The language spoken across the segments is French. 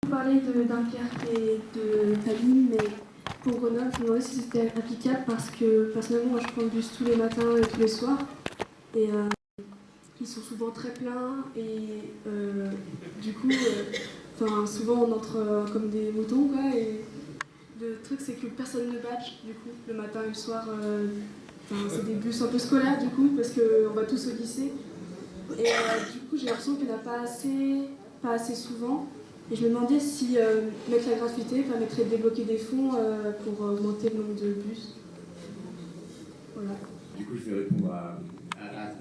Parler de Dunkerque et de Tallinn, mais pour Grenoble, je me demandais si c'était applicable parce que personnellement, moi je prends le bus tous les matins et tous les soirs. Et ils sont souvent très pleins et du coup, souvent on entre comme des moutons, quoi. Et le truc, c'est que personne ne badge, du coup, le matin et le soir. C'est des bus un peu scolaires, du coup, parce qu'on va tous au lycée. Et du coup, j'ai l'impression qu'il n'y en a pas assez souvent. Et je me demandais si mettre la gratuité permettrait de débloquer des fonds pour augmenter le nombre de bus. Voilà. Du coup, je vais répondre à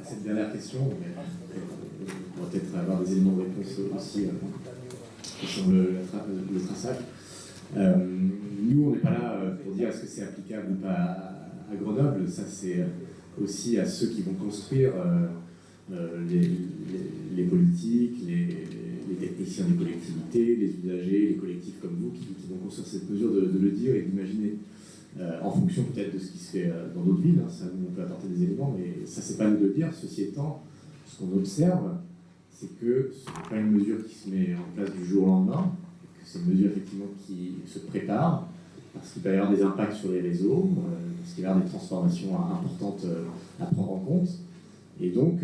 cette dernière question, mais on va peut-être avoir des éléments de réponse aussi sur le traçage. Nous, on n'est pas là pour dire est-ce que c'est applicable ou pas à Grenoble. Ça, c'est aussi à ceux qui vont construire les politiques, les techniciens des collectivités, les usagers, les collectifs comme vous qui vont construire cette mesure de le dire et d'imaginer en fonction peut-être de ce qui se fait dans d'autres villes. Ça, nous, on peut apporter des éléments, mais ça, c'est pas à nous de le dire. Ceci étant, ce qu'on observe, c'est que ce n'est pas une mesure qui se met en place du jour au lendemain, que c'est une mesure effectivement qui se prépare, parce qu'il va y avoir des impacts sur les réseaux, parce qu'il va y avoir des transformations importantes à prendre en compte. Et donc,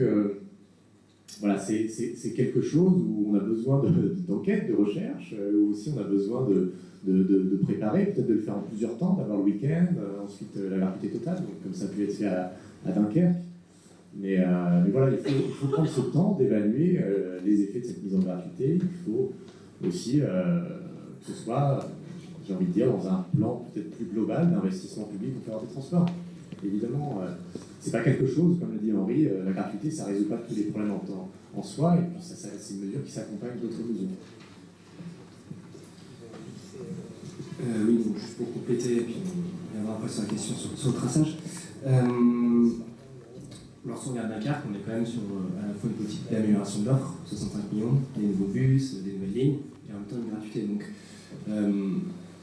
voilà, c'est quelque chose où on a besoin d'enquête, de recherche, où aussi on a besoin de préparer, peut-être de le faire en plusieurs temps, d'avoir le week-end, ensuite la gratuité totale, donc, comme ça a pu être fait à Dunkerque. Mais voilà, il faut prendre ce temps d'évaluer les effets de cette mise en gratuité. Il faut aussi que ce soit, j'ai envie de dire, dans un plan peut-être plus global d'investissement public en faveur des transports. Évidemment, c'est pas quelque chose, comme le dit Henri, la gratuité, ça résout pas tous les problèmes en soi, et puis c'est une mesure qui s'accompagne d'autres mesures. Oui, donc juste pour compléter, et puis on reviendra après sur la question sur le traçage. Lorsqu'on regarde Dunkerque, on est quand même sur à la fois une politique d'amélioration de l'offre, 65 millions, des nouveaux bus, des nouvelles lignes, et en même temps une gratuité. Donc,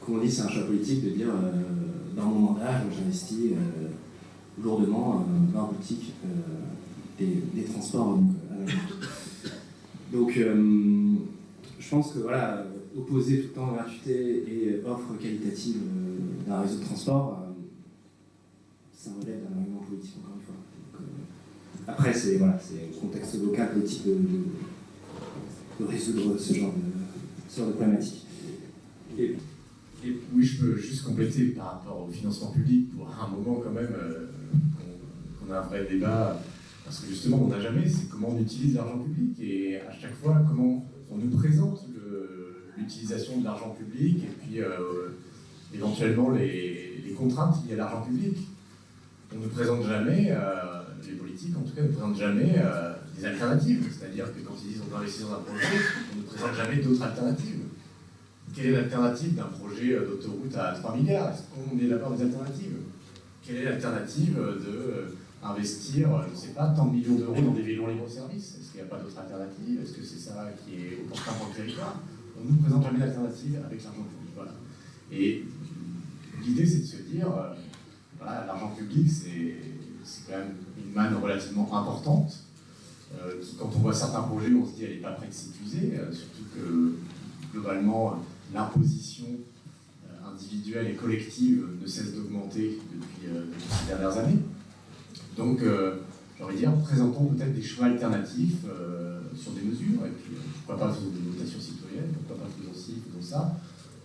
comme on dit, c'est un choix politique de dire dans mon mandat, j'investis lourdement dans la politique des transports à la Donc, je pense que voilà, opposer tout le temps gratuité et offre qualitative d'un réseau de transport, ça relève d'un argument politique, encore une fois. Donc, après, c'est le contexte local politique de résoudre ce genre de problématique. Et oui, je peux juste compléter par rapport au financement public pour un moment quand même qu'on a un vrai débat, parce que justement on n'a jamais, c'est comment on utilise l'argent public et à chaque fois comment on nous présente l'utilisation de l'argent public et puis éventuellement les contraintes liées à l'argent public. On ne présente jamais, les politiques en tout cas ne présentent jamais des alternatives, c'est-à-dire que quand ils disent on doit investir dans un projet, on ne présente jamais d'autres alternatives. Quelle est l'alternative d'un projet d'autoroute à 3 milliards? Est-ce qu'on est d'accord des alternatives? Quelle est l'alternative d'investir, je ne sais pas, tant de millions d'euros dans des vélos libre-service? Est-ce qu'il n'y a pas d'autre alternative? Est-ce que c'est ça qui est opportun pour le territoire? On ne nous présente jamais d'alternative avec l'argent public. Voilà. Et l'idée, c'est de se dire, voilà, l'argent public, c'est quand même une manne relativement importante. Qui, quand on voit certains projets, on se dit elle n'est pas prête de s'épuiser, surtout que globalement, l'imposition individuelle et collective ne cesse d'augmenter depuis ces dernières années. Donc, j'ai envie de dire, présentons peut-être des choix alternatifs sur des mesures, et puis pourquoi pas faisons des votations citoyennes, pourquoi pas faisons ci, faisons ça.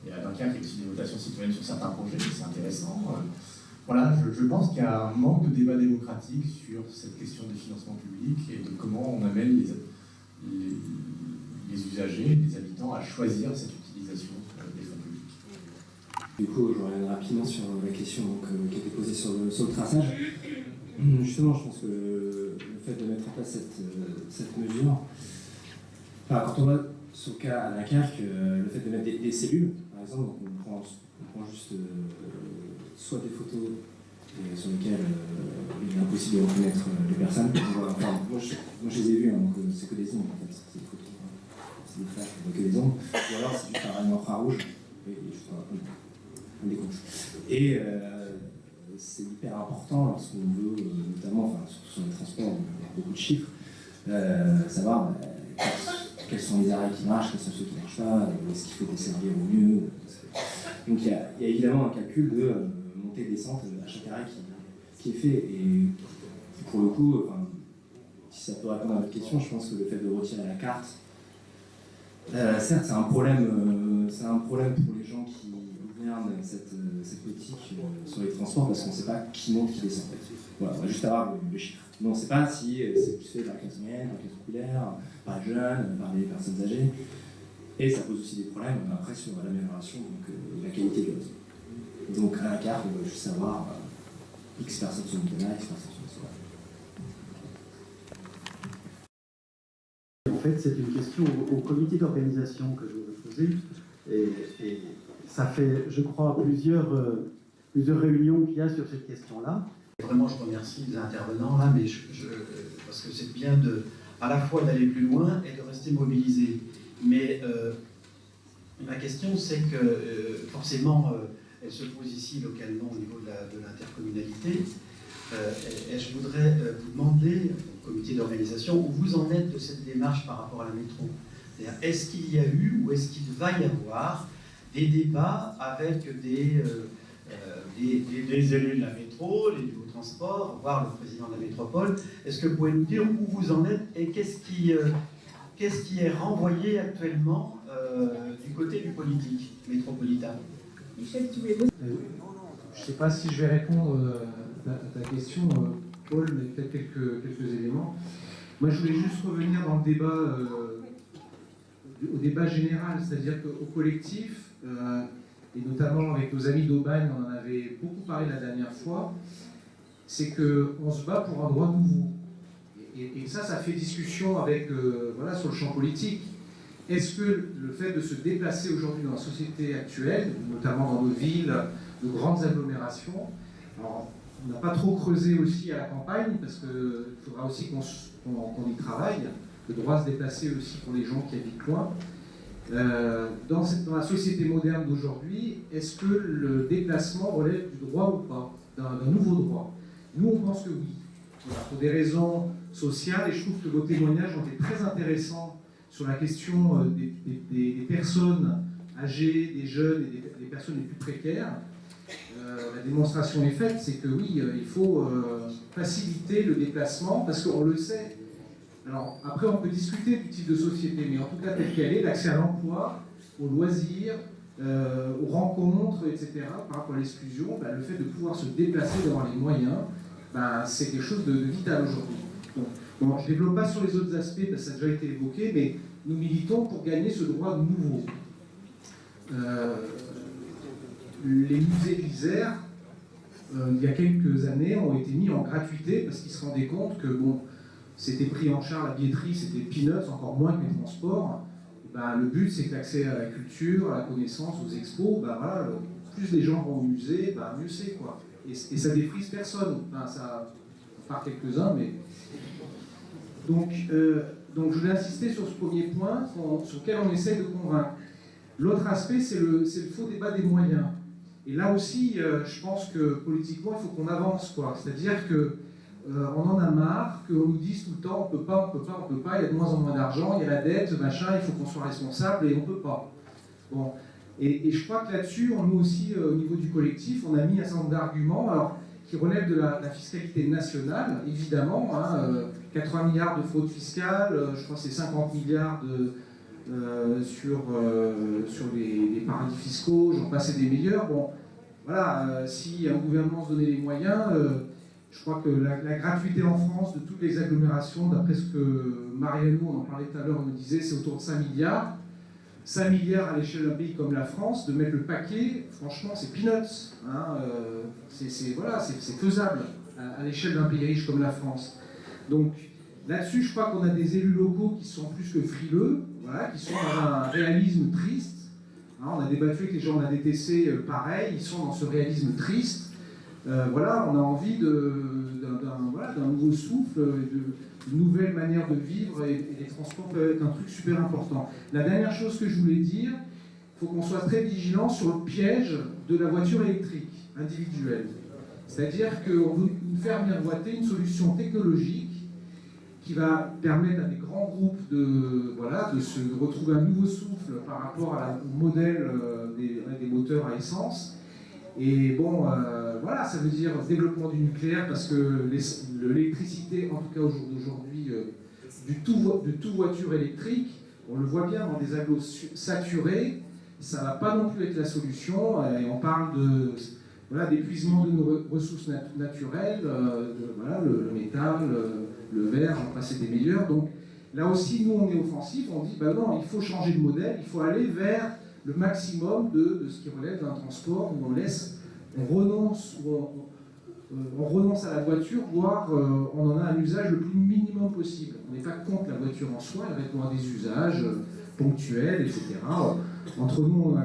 Et à Dunkerque, il y a aussi des votations citoyennes sur certains projets, c'est intéressant. Voilà, je pense qu'il y a un manque de débat démocratique sur cette question du financement public et de comment on amène les usagers, les habitants à choisir cette utilisation des fonds publics. Du coup, je reviens rapidement sur la question qui a été posée sur le traçage. Justement, je pense que le fait de mettre en place cette mesure, quand on va sur le cas à Dunkerque, le fait de mettre des cellules, par exemple, on prend juste soit des photos sur lesquelles il est impossible de reconnaître les personnes. Moi, je les ai vues, donc c'est que des ombres en fait, c'est des photos. C'est des flashs, on voit que des ombres. Ou alors c'est juste un rayon infrarouge, on décompte. Et c'est hyper important lorsqu'on veut, notamment sur les transports, il y a beaucoup de chiffres, savoir quels sont les arrêts qui marchent, quels sont ceux qui ne marchent pas, est-ce qu'il faut desservir au mieux. Donc il y a évidemment un calcul de montée-descente à chaque arrêt qui est fait. Et pour le coup, si ça peut répondre à votre question, je pense que le fait de retirer la carte, certes c'est un problème pour les gens qui gouvernent cette politique sur les transports, parce qu'on ne sait pas qui monte, qui descend. Voilà, on va juste avoir le chiffre. Mais on ne sait pas si c'est plus fait par la classe moyenne, par la classe populaire, par les jeunes, par les personnes âgées. Et ça pose aussi des problèmes après sur l'amélioration de la qualité de l'eau. Donc à la carte, on va juste savoir X personnes sont là, X personnes sont là. En fait, c'est une question au comité d'organisation que je voudrais poser. Et ça fait, je crois, plusieurs réunions qu'il y a sur cette question-là. Vraiment, je remercie les intervenants là, mais parce que c'est bien à la fois d'aller plus loin et de rester mobilisé. Mais ma question, c'est que forcément, elle se pose ici localement au niveau de l'intercommunalité. Et je voudrais vous demander, au comité d'organisation, où vous en êtes de cette démarche par rapport à la métro. C'est-à-dire, est-ce qu'il y a eu ou est-ce qu'il va y avoir des débats avec des élus de la métro, les nouveaux transports, voire le président de la métropole? Est-ce que vous pouvez nous dire où vous en êtes et qu'est-ce qui est renvoyé actuellement du côté du politique métropolitain? Michel, tu voulais poser? Je ne sais pas si je vais répondre à ta question, Paul, mais peut-être quelques éléments. Moi, je voulais juste revenir dans le débat, au débat général, c'est-à-dire qu'au collectif, et notamment avec nos amis d'Aubagne, on en avait beaucoup parlé la dernière fois, c'est qu'on se bat pour un droit nouveau. Et ça fait discussion avec, sur le champ politique. Est-ce que le fait de se déplacer aujourd'hui dans la société actuelle, notamment dans nos villes, de grandes agglomérations, alors on n'a pas trop creusé aussi à la campagne, parce qu'il faudra aussi qu'on y travaille, le droit à se déplacer aussi pour les gens qui habitent loin. Dans la société moderne d'aujourd'hui, est-ce que le déplacement relève du droit ou pas, d'un nouveau droit? Nous, on pense que oui. Voilà, pour des raisons sociales, et je trouve que vos témoignages ont été très intéressants sur la question des personnes âgées, des jeunes et des personnes les plus précaires. La démonstration est faite, c'est que oui, il faut faciliter le déplacement, parce qu'on le sait. Alors, après, on peut discuter du type de société, mais en tout cas, telle qu'elle est, l'accès à l'emploi, aux loisirs, aux rencontres, etc., par rapport à l'exclusion, le fait de pouvoir se déplacer, d'avoir les moyens, c'est quelque chose de vital aujourd'hui. Bon, je ne développe pas sur les autres aspects, parce que ça a déjà été évoqué, mais nous militons pour gagner ce droit nouveau. Les musées de l'Isère, il y a quelques années, ont été mis en gratuité, parce qu'ils se rendaient compte que, c'était pris en charge, la billetterie, c'était peanuts, encore moins que les transports. Le but, c'est que l'accès à la culture, à la connaissance, aux expos, plus les gens vont au musée, mieux c'est, quoi. Et ça défrise personne. Ça part quelques-uns, mais... Donc, je voulais insister sur ce premier point, sur lequel on essaye de convaincre. L'autre aspect, c'est le faux débat des moyens. Et là aussi, je pense que politiquement, il faut qu'on avance, quoi. C'est-à-dire que on en a marre qu'on nous dise tout le temps on peut pas, il y a de moins en moins d'argent, il y a la dette, machin, il faut qu'on soit responsable et on peut pas. Bon. Et je crois que là-dessus, nous aussi, au niveau du collectif, on a mis un certain nombre d'arguments qui relèvent de la fiscalité nationale, évidemment, 80 milliards de fraude fiscale, je crois que c'est 50 milliards sur les paradis fiscaux, j'en passais des meilleurs. Bon, voilà, si un gouvernement se donnait les moyens, je crois que la gratuité en France de toutes les agglomérations, d'après ce que Mariano, on en parlait tout à l'heure, me disait, c'est autour de 5 milliards. 5 milliards à l'échelle d'un pays comme la France, de mettre le paquet, franchement, c'est peanuts. C'est faisable à l'échelle d'un pays riche comme la France. Donc là-dessus, je crois qu'on a des élus locaux qui sont plus que frileux, qui sont dans un réalisme triste. On a débattu avec les gens de la DTC, pareil, ils sont dans ce réalisme triste. On a envie d'un nouveau souffle, d'une nouvelle manière de vivre, et les transports peuvent être un truc super important. La dernière chose que je voulais dire, il faut qu'on soit très vigilant sur le piège de la voiture électrique individuelle. C'est-à-dire qu'on veut nous faire miroiter une solution technologique qui va permettre à des grands groupes de se retrouver un nouveau souffle par rapport au modèle des moteurs à essence. Et bon, voilà, ça veut dire développement du nucléaire, parce que l'électricité, en tout cas au jour d'aujourd'hui, de tout voiture électrique, on le voit bien dans des agglos saturés, ça ne va pas non plus être la solution. Et on parle d'épuisement de nos ressources naturelles, le métal, le verre, j'en passe des meilleurs. Donc là aussi, nous, on est offensif, on dit, non, il faut changer de modèle, il faut aller vers le maximum de ce qui relève d'un transport où on renonce à la voiture, voire on en a un usage le plus minimum possible. On n'est pas contre la voiture en soi, elle répond à des usages ponctuels, etc. Entre nous, on a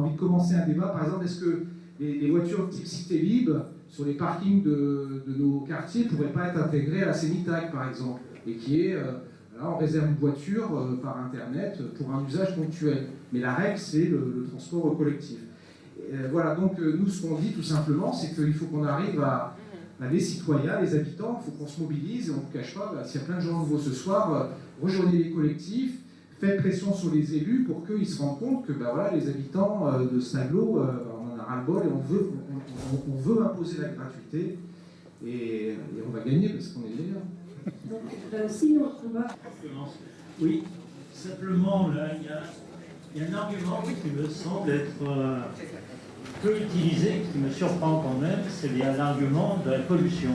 envie de commencer un débat. Par exemple, est-ce que les voitures type Cité Libre sur les parkings de nos quartiers ne pourraient pas être intégrées à la CENITAG, par exemple, et qui est, là, on réserve une voiture par Internet pour un usage ponctuel. Mais la règle, c'est le transport collectif. Voilà, donc nous, ce qu'on dit tout simplement, c'est qu'il faut qu'on arrive à les citoyens, les habitants, il faut qu'on se mobilise, et on ne vous cache pas, s'il y a plein de gens nouveaux ce soir, rejoignez les collectifs, faites pression sur les élus pour qu'ils se rendent compte que les habitants de Snaglo, on en a ras-le-bol et on veut imposer la gratuité, et on va gagner parce qu'on est les meilleurs. Donc, sinon, on va... Oui, simplement, là, il y a un argument qui me semble être peu utilisé, qui me surprend quand même, c'est bien l'argument de la pollution.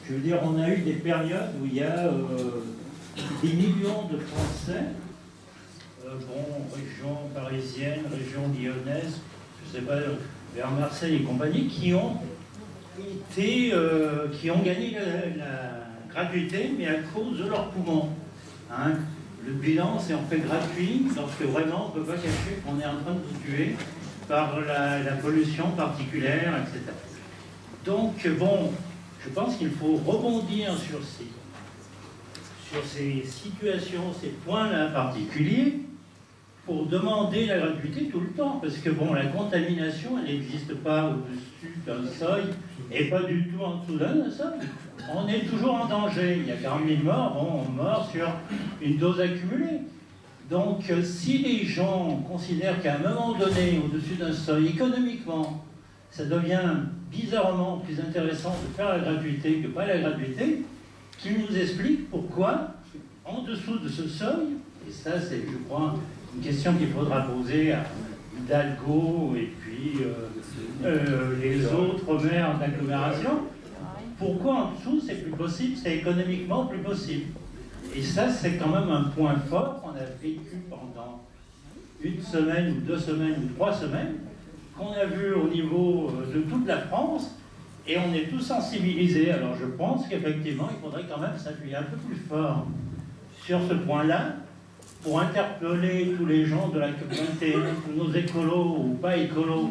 Je veux dire, on a eu des périodes où il y a des millions de Français, région parisienne, région lyonnaise, je ne sais pas, vers Marseille et compagnie, qui ont gagné la gratuité, mais à cause de leurs poumons. Hein. Le bilan, c'est en fait gratuit, lorsque vraiment on ne peut pas cacher qu'on est en train de nous tuer par la pollution particulière, etc. Donc, bon, je pense qu'il faut rebondir sur ces situations, ces points-là particuliers, pour demander la gratuité tout le temps. Parce que, bon, la contamination, elle n'existe pas au-dessus d'un seuil, et pas du tout en dessous d'un seuil. On est toujours en danger. Il y a 40 000 morts, on meurt sur une dose accumulée. Donc, si les gens considèrent qu'à un moment donné, au-dessus d'un seuil, économiquement, ça devient bizarrement plus intéressant de faire la gratuité que pas la gratuité, qu'ils nous expliquent pourquoi, en dessous de ce seuil, et ça c'est, je crois, une question qu'il faudra poser à Hidalgo et puis les autres maires d'agglomération, pourquoi en dessous c'est plus possible, c'est économiquement plus possible. Et ça, c'est quand même un point fort qu'on a vécu pendant une semaine ou 2 semaines ou 3 semaines, qu'on a vu au niveau de toute la France, et on est tous sensibilisés. Alors je pense qu'effectivement, il faudrait quand même s'appuyer un peu plus fort sur ce point-là, pour interpeller tous les gens de la communauté, tous nos écolos ou pas écolos,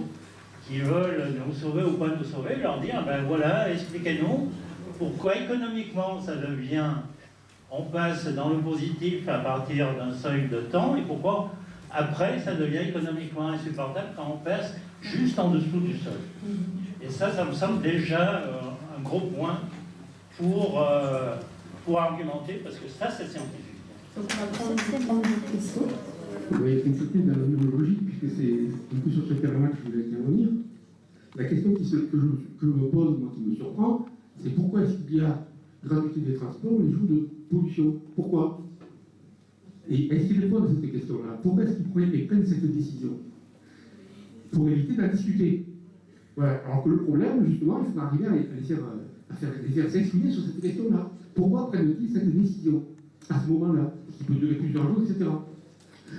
qui veulent nous sauver ou pas nous sauver, leur dire, ben voilà, expliquez-nous pourquoi économiquement ça devient... On passe dans le positif à partir d'un seuil de temps, et pourquoi après ça devient économiquement insupportable quand on passe juste en dessous du seuil. Et ça me semble déjà un gros point pour argumenter, parce que ça c'est scientifique. Donc on va prendre une question. Vous voyez, c'est une dans la même logique, puisque c'est un peu sur ce terrain-là que je voulais intervenir. La question que je me pose, moi qui me surprend, c'est pourquoi est-ce qu'il y a gratuité des transports les jours de pollution? Pourquoi? Et est-ce qu'ils répondent à cette question-là? Pourquoi est-ce qu'ils prennent cette décision? Pour éviter d'en discuter. Voilà. Alors que le problème, justement, il faut arriver à faire s'exprimer sur cette question-là. Pourquoi prennent-ils cette décision à ce moment-là, qui peut durer plusieurs jours, etc.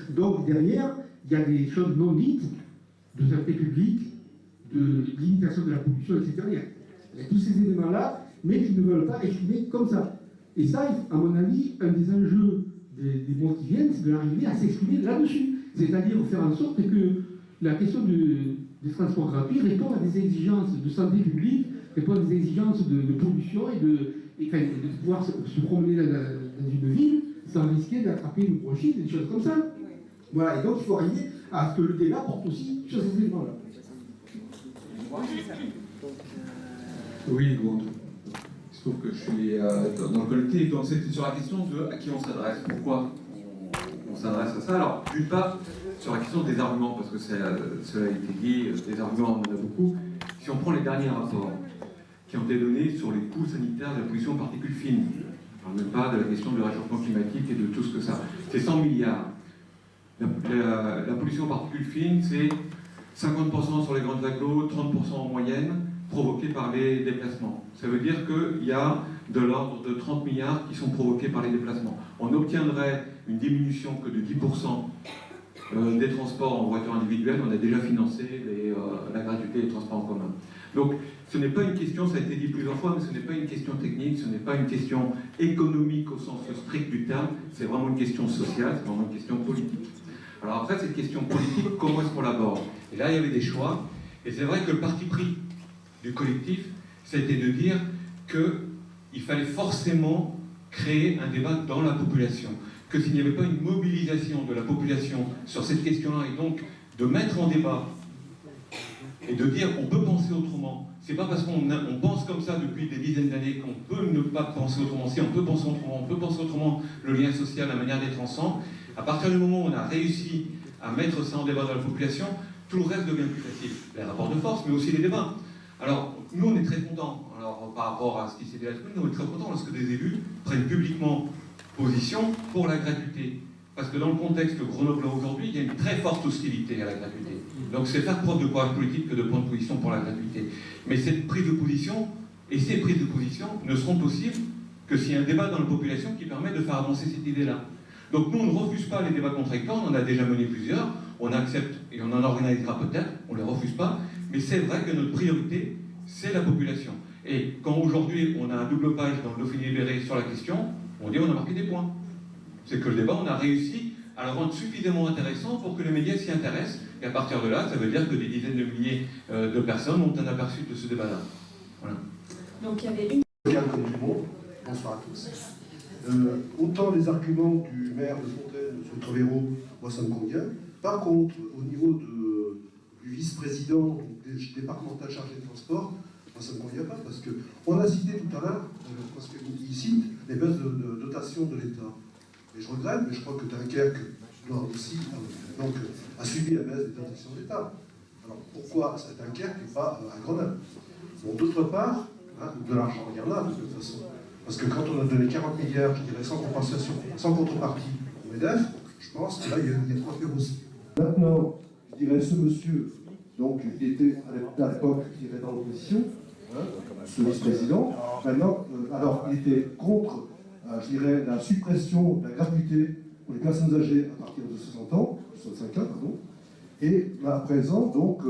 Donc derrière, il y a des choses non dites de santé publique, de limitation de la pollution, etc. Il y a tous ces éléments-là, mais qui ne veulent pas exprimer comme ça. Et ça, à mon avis, un des enjeux des mois qui viennent, c'est d'arriver à s'exprimer là-dessus. C'est-à-dire faire en sorte que la question des transports gratuits répond à des exigences de santé publique, répond à des exigences de pollution et de pouvoir se promener dans une ville sans risquer d'attraper une bronchite, des choses comme ça. Voilà, et donc il faut arriver à ce que le débat porte aussi sur ces éléments-là. Oui, bon, trouve que je suis dans le collectif. Donc c'est sur la question de à qui on s'adresse, pourquoi on s'adresse à ça. Alors d'une part, sur la question des arguments, parce que cela a été dit, des arguments on en a beaucoup. Si on prend les derniers rapports qui ont été donnés sur les coûts sanitaires de la pollution aux particules fines, on ne parle même pas de la question du réchauffement climatique et de tout ce que ça. C'est 100 milliards. La pollution aux particules fines, c'est 50% sur les grandes agglos, 30% en moyenne, provoqués par les déplacements. Ça veut dire qu'il y a de l'ordre de 30 milliards qui sont provoqués par les déplacements. On obtiendrait une diminution que de 10% des transports en voiture individuelle. On a déjà financé la gratuité des transports en commun. Donc ce n'est pas une question, ça a été dit plusieurs fois, mais ce n'est pas une question technique, ce n'est pas une question économique au sens strict du terme, c'est vraiment une question sociale, c'est vraiment une question politique. Alors après, cette question politique, comment est-ce qu'on l'aborde? Et là, il y avait des choix, et c'est vrai que le parti pris du collectif, c'était de dire qu'il fallait forcément créer un débat dans la population, que s'il n'y avait pas une mobilisation de la population sur cette question-là, et donc de mettre en débat et de dire qu'on peut penser autrement. C'est pas parce qu'on pense comme ça depuis des dizaines d'années qu'on peut ne pas penser autrement. Si on peut penser autrement, on peut penser autrement le lien social, la manière d'être ensemble. À partir du moment où on a réussi à mettre ça en débat dans la population, tout le reste devient plus facile. Les rapports de force, mais aussi les débats. Alors, nous, on est très contents. Alors, par rapport à ce qui s'est dit la semaine, nous, on est très contents lorsque des élus prennent publiquement position pour la gratuité. Parce que dans le contexte grenoblois aujourd'hui, il y a une très forte hostilité à la gratuité. Donc c'est faire preuve de courage politique que de prendre position pour la gratuité. Mais cette prise de position et ces prises de position ne seront possibles que s'il y a un débat dans la population qui permet de faire avancer cette idée-là. Donc nous, on ne refuse pas les débats contradictoires, on en a déjà mené plusieurs, on accepte et on en organisera peut-être, on ne les refuse pas, mais c'est vrai que notre priorité, c'est la population. Et quand aujourd'hui on a un double page dans le Dauphiné libéré sur la question, on dit on a marqué des points. C'est que le débat, on a réussi à le rendre suffisamment intéressant pour que les médias s'y intéressent. Et à partir de là, ça veut dire que des dizaines de milliers de personnes ont un aperçu de ce débat-là. Voilà. Donc il y avait une... Bonsoir à tous. Autant les arguments du maire de Fontaine, M. Trevéro, moi ça me convient. Par contre, au niveau du vice-président départemental chargé de transport, moi ça ne me convient pas, parce qu'on a cité tout à l'heure, parce qu'il cite les baisses de dotation de l'État. Et je regrette, mais je crois que Dunkerque aussi donc, a subi la baisse des dotations de l'État. Alors pourquoi à Dunkerque et pas à Grenoble? Bon, d'autre part, hein, de l'argent, il y en a de toute façon. Parce que quand on a donné 40 milliards, je dirais sans compensation, sans contrepartie au MEDEF, je pense que là, il y a trois faire aussi. Maintenant, je dirais ce monsieur, donc il était à l'époque, je dirais, dans l'opposition, hein, ce vice-président. Maintenant, alors il était contre, je dirais, la suppression de la gratuité pour les personnes âgées à partir de 60 ans, 65 ans, pardon. Et à présent, donc,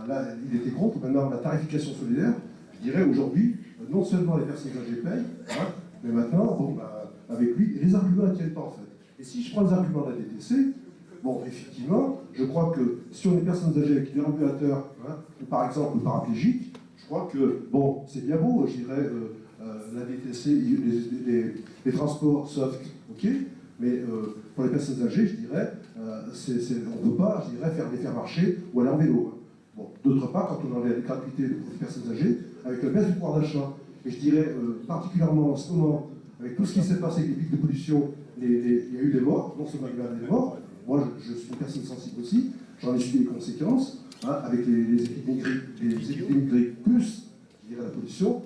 là, il était contre maintenant la tarification solidaire. Je dirais aujourd'hui, non seulement les personnes âgées payent, hein, mais maintenant, bon, avec lui, les arguments ne tiennent pas en fait. Et si je prends les arguments de la DTC, bon, effectivement, je crois que sur les personnes âgées avec des ambulateurs, hein, ou par exemple paraplégiques, je crois que, bon, c'est bien beau, je dirais, la DTC, les transports soft, ok, mais pour les personnes âgées, je dirais, on ne peut pas, je dirais, faire marcher ou aller en vélo. Hein. Bon, d'autre part, quand on enlève la gratuité pour les personnes âgées, avec la baisse du pouvoir d'achat, et je dirais particulièrement en ce moment, avec tout ce qui s'est passé avec les pics de pollution, il y a eu des morts, non seulement il y a eu des morts, moi je suis une personne sensible aussi, j'en ai subi les conséquences, hein, avec les épidémies grippes plus, je dirais, la pollution,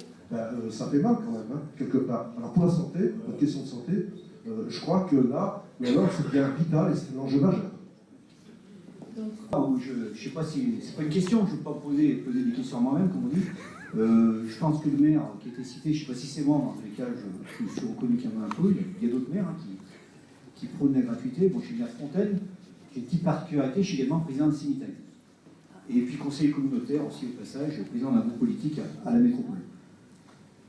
ça fait mal quand même, hein, quelque part. Alors pour la santé, notre question de santé, je crois que là, maintenant c'est bien vital et c'est un enjeu majeur. Je ne sais pas si c'est pas une question, je ne vais pas poser des questions à moi-même, comme on dit. Je pense que le maire qui était cité, je ne sais pas si c'est moi, mais en tous les cas, je suis reconnu qu'il y en a un peu. Il y a d'autres maires hein, qui prônent la gratuité. Bon, je suis maire de Fontaine, j'ai une petite particularité, je suis également président de Cimitaille. Et puis conseiller communautaire aussi au passage, président d'un groupe politique à la métropole.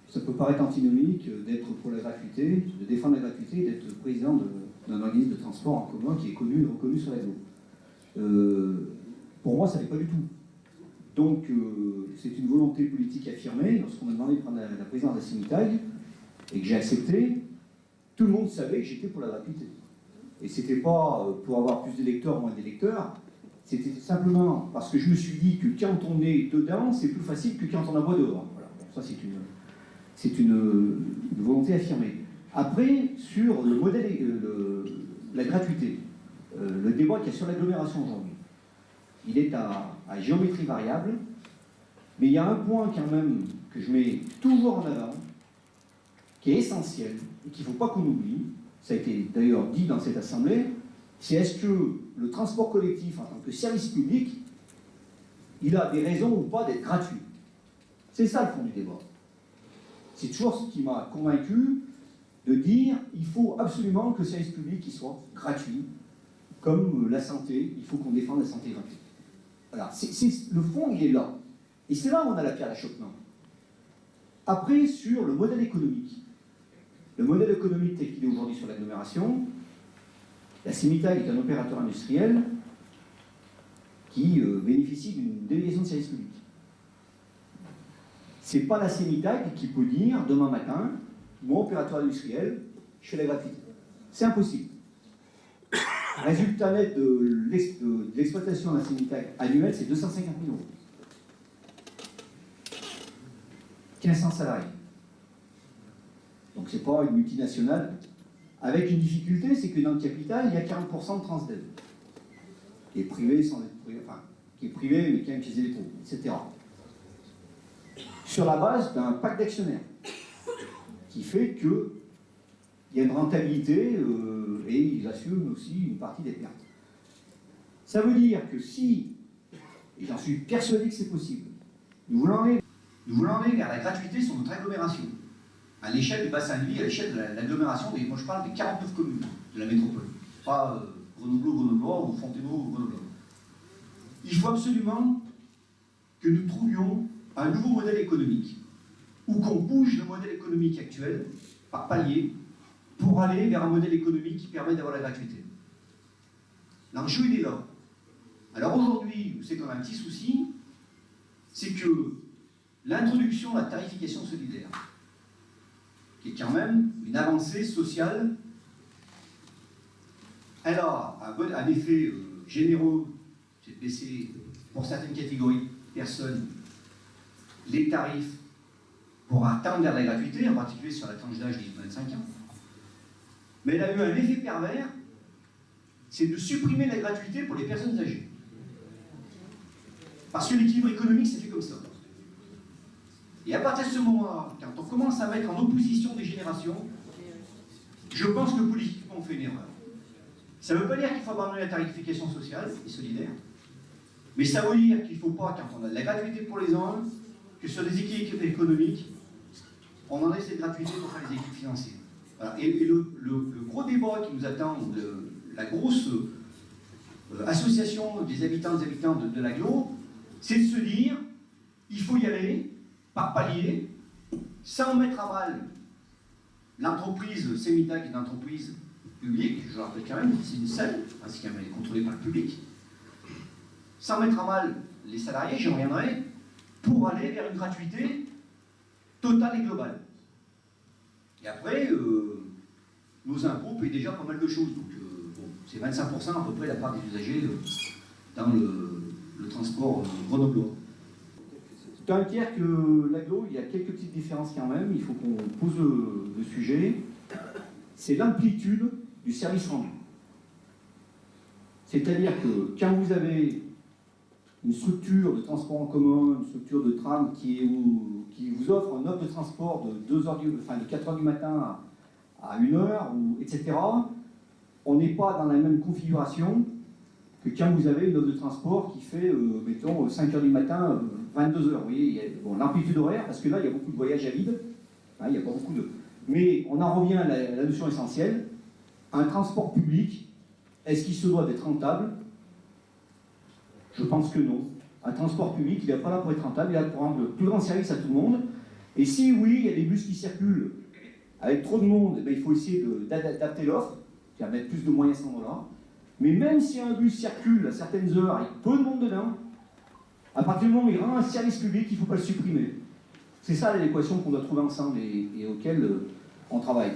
Ça peut paraître antinomique d'être pour la gratuité, de défendre la gratuité, d'être président d'un organisme de transport en commun qui est connu et reconnu sur la GLO. Pour moi, ça n'est pas du tout. Donc, c'est une volonté politique affirmée. Lorsqu'on m'a demandé de prendre la présidence de la Cimitaille et que j'ai accepté, tout le monde savait que j'étais pour la gratuité. Et c'était pas pour avoir plus d'électeurs ou moins d'électeurs, c'était simplement parce que je me suis dit que quand on est dedans, c'est plus facile que quand on la voit dehors. Voilà. Bon, ça, C'est une volonté affirmée. Après, sur le modèle, la gratuité, le débat qu'il y a sur l'agglomération aujourd'hui, il est à géométrie variable, mais il y a un point quand même que je mets toujours en avant, qui est essentiel et qu'il ne faut pas qu'on oublie, ça a été d'ailleurs dit dans cette assemblée, c'est est-ce que le transport collectif en tant que service public, il a des raisons ou pas d'être gratuit. C'est ça le fond du débat. C'est toujours ce qui m'a convaincu de dire il faut absolument que le service public il soit gratuit, comme la santé, il faut qu'on défende la santé gratuite. Voilà, le fond il est là. Et c'est là où on a la pierre d'achoppement. Après, sur le modèle économique. Le modèle économique tel qu'il est aujourd'hui sur l'agglomération, la CEMITAG est un opérateur industriel qui bénéficie d'une délégation de service public. Ce n'est pas la CEMITAG qui peut dire demain matin, moi, opérateur industriel, je fais la gratuité. C'est impossible. Résultat net de l'exploitation de la CEMITAG annuelle, c'est 250 000 euros. 1500 salariés. Donc c'est pas une multinationale. Avec une difficulté, c'est que dans le capital, il y a 40% de Transdev. Qui est privé sans être privé, enfin, qui est privé mais qui a une pièce d'électro, etc. Sur la base d'un pacte d'actionnaires. Qui fait qu'il y a une rentabilité et ils assument aussi une partie des pertes. Ça veut dire que si, et j'en suis persuadé que c'est possible, nous voulons aller vers la gratuité sur notre agglomération, à l'échelle du bassin de vie, à l'échelle de l'agglomération, moi je parle des 49 communes de la métropole, pas Grenoble-Grenoblois ou Fontainebleau-Grenoble. Il faut absolument que nous trouvions un nouveau modèle économique, ou qu'on bouge le modèle économique actuel, par palier, pour aller vers un modèle économique qui permet d'avoir la gratuité. L'enjeu, il est là. Alors aujourd'hui, c'est quand même un petit souci, c'est que l'introduction de la tarification solidaire, qui est quand même une avancée sociale, elle a un effet généreux, c'est de baisser pour certaines catégories de personnes les tarifs pour attendre vers la gratuité, en particulier sur la tranche d'âge 18-25 ans. Mais elle a eu un effet pervers, c'est de supprimer la gratuité pour les personnes âgées. Parce que l'équilibre économique s'est fait comme ça. Et à partir de ce moment-là, quand on commence à mettre en opposition des générations, je pense que politiquement on fait une erreur. Ça ne veut pas dire qu'il faut abandonner la tarification sociale et solidaire, mais ça veut dire qu'il ne faut pas, quand on a de la gratuité pour les uns, que sur des équilibres économiques, on en ait cette gratuité pour faire les équilibres financiers. Voilà. Et le gros débat qui nous attend, la grosse association des habitants de l'agglo, c'est de se dire, il faut y aller par palier, sans mettre à mal l'entreprise CEMITAG, qui est une entreprise publique, je le rappelle quand même, c'est une seule, parce qu'elle est contrôlée par le public, sans mettre à mal les salariés, j'y reviendrai, pour aller vers une gratuité totale et globale. Et après, nos impôts payent déjà pas mal de choses, donc bon, c'est 25% à peu près la part des usagers dans le transport grenoblois. C'est un tiers que l'agglo, il y a quelques petites différences quand même, il faut qu'on pose le sujet. C'est l'amplitude du service rendu. C'est-à-dire que quand vous avez une structure de transport en commun, une structure de tram qui vous offre un offre de transport de 4 heures du matin à 1 heure, etc., on n'est pas dans la même configuration que quand vous avez une offre de transport qui fait, mettons, 5 heures du matin, 22 heures. Vous voyez, il y a l'amplitude horaire, parce que là, il y a beaucoup de voyages à vide. Hein, il n'y a pas beaucoup de... Mais on en revient à la notion essentielle. Un transport public, est-ce qu'il se doit d'être rentable? Je pense que non. Un transport public, il n'est pas là pour être rentable, il est là pour rendre le plus grand service à tout le monde. Et si oui, il y a des bus qui circulent avec trop de monde, eh bien, il faut essayer d'adapter l'offre, c'est-à-dire mettre plus de moyens à ce moment-là. Mais même si un bus circule à certaines heures avec peu de monde dedans, à partir du moment où il rend un service public, il ne faut pas le supprimer. C'est ça l'équation qu'on doit trouver ensemble et auquel on travaille.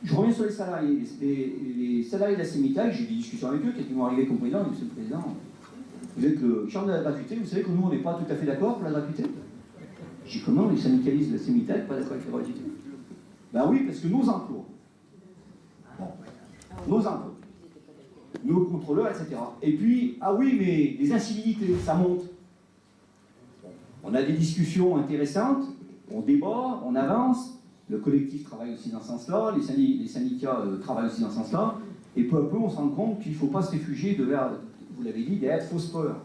Je reviens sur les salariés. Les salariés de la CEMITAG, j'ai eu des discussions avec eux, qui m'ont arrivé comme président, monsieur le président, vous êtes le champ de la gratuité, vous savez que nous, on n'est pas tout à fait d'accord pour la gratuité. Je dis comment les syndicalistes de la CEMITEC pas d'accord avec la gratuité? Ben oui, parce que nos emplois, nos emplois, nos contrôleurs, etc. Et puis, ah oui, mais les incivilités, ça monte. On a des discussions intéressantes, on débat, on avance, le collectif travaille aussi dans ce sens-là, les syndicats travaillent aussi dans ce sens-là, et peu à peu on se rend compte qu'il ne faut pas se réfugier derrière, vous l'avez dit, derrière de fausses peurs.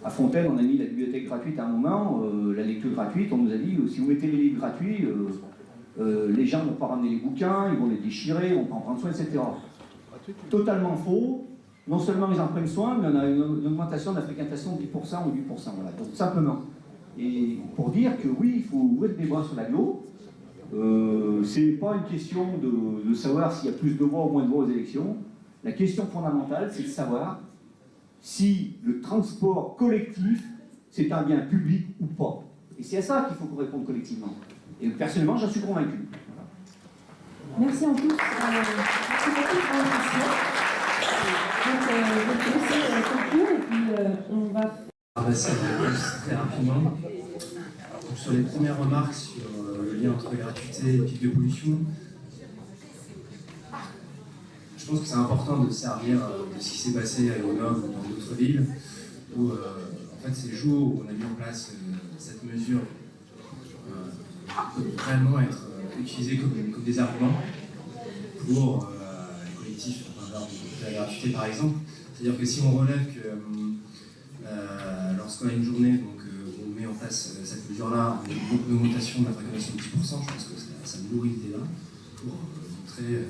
À Fontaine, on a mis la bibliothèque gratuite à un moment, la lecture gratuite, on nous a dit, si vous mettez les livres gratuits, les gens ne vont pas ramener les bouquins, ils vont les déchirer, ils vont pas en prendre soin, etc. Totalement faux. Non seulement ils en prennent soin, mais on a une augmentation de la fréquentation de 10% ou 8%. Voilà. Donc, simplement. Et pour dire que oui, il faut ouvrir le débat sur l'agglo. C'est pas une question de savoir s'il y a plus de voix ou moins de voix aux élections. La question fondamentale, c'est de savoir si le transport collectif, c'est un bien public ou pas. Et c'est à ça qu'il faut qu'on réponde collectivement. Et personnellement, j'en suis convaincu. Merci en tous. Merci beaucoup pour l'invitation. Donc, je vais laisser conclure et puis on va... Passer très rapidement. Donc, sur les premières remarques sur le lien entre gratuité et pic de pollution, je pense que c'est important de se servir de ce qui s'est passé à Grenoble ou dans d'autres villes, où en fait ces jours où on a mis en place cette mesure peut réellement être utilisée comme des arguments pour les collectifs en faveur de la gratuité par exemple. C'est-à-dire que si on relève que lorsqu'on a une journée, donc on met en place cette mesure-là, une augmentation de la fréquentation de 10%, je pense que ça nourrit le débat pour montrer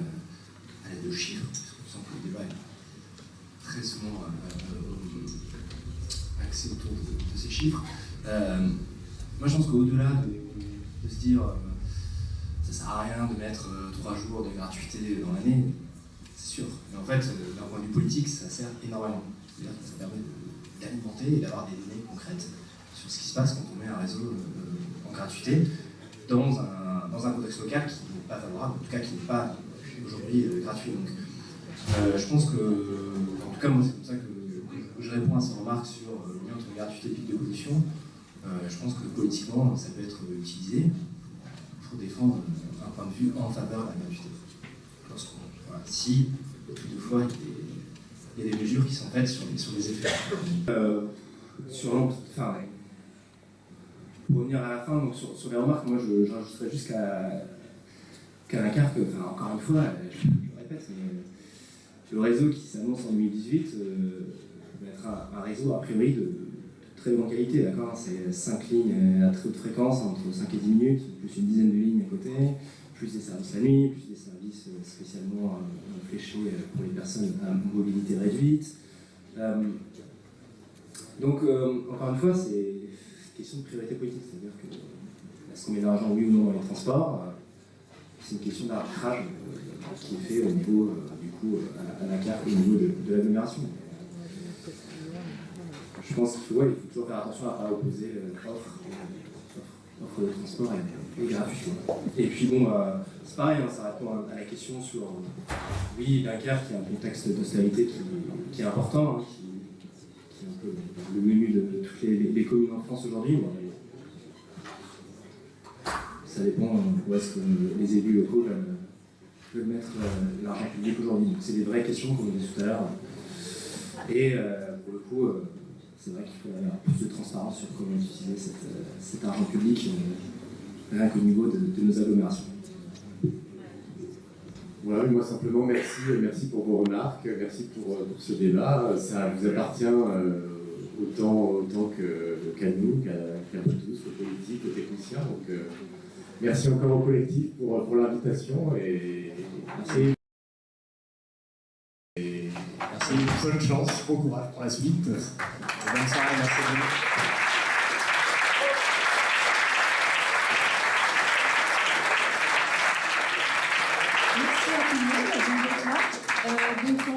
à l'aide de chiffres, parce que je sens que le débat est très souvent axé autour de ces chiffres. Moi je pense qu'au-delà de se dire ça sert à rien de mettre 3 jours de gratuité dans l'année, c'est sûr, mais en fait d'un point de vue politique ça sert énormément. C'est-à-dire que ça permet d'alimenter et d'avoir des données concrètes sur ce qui se passe quand on met un réseau en gratuité dans un contexte local qui n'est pas favorable, en tout cas qui n'est pas aujourd'hui gratuit. Donc je pense que, en tout cas moi c'est comme ça que je réponds à ces remarques sur le lien entre gratuité et pic de pollution. Je pense que politiquement ça peut être utilisé pour défendre un point de vue en faveur de la gratuité. Voilà, si toutefois il y a des mesures qui sont faites sur les effets. Pour revenir à la fin, donc sur les remarques, moi je rajouterais juste qu'à la carte, encore une fois, je répète, mais le réseau qui s'annonce en 2018 va être un réseau a priori de très bonne qualité, d'accord. C'est 5 lignes à très haute fréquence, entre 5 et 10 minutes, plus une dizaine de lignes à côté, plus des services la nuit, plus des services spécialement fléchés pour les personnes à mobilité réduite. Donc, encore une fois, c'est une question de priorité politique, c'est-à-dire que est-ce qu'on met de l'argent, oui ou non, dans les transports, c'est une question d'arbitrage qui est fait au niveau, du coup, à la carte, au niveau de l'agglomération. Je pense qu'il faut toujours faire attention à ne pas opposer offre de transport et gratuité. Et puis bon, c'est pareil, hein, ça répond à la question sur, oui, Dunkerque, qui est un contexte d'austérité qui est important, hein, qui est un peu le menu de toutes les communes en France aujourd'hui. Bon, ça dépend où est-ce que les élus locaux veulent mettre l'argent public aujourd'hui. Donc c'est des vraies questions, comme on dit tout à l'heure. Et pour le coup, c'est vrai qu'il faut avoir plus de transparence sur comment utiliser cet argent public, rien qu'au niveau de nos agglomérations. Voilà, moi simplement merci pour vos remarques, merci pour ce débat. Ça vous appartient autant qu'à nous, qu'à vous tous, aux politiques, aux techniciens. Donc merci encore au collectif pour l'invitation et merci. Et bonne chance, bon courage pour la suite. Bonne soirée, merci à vous.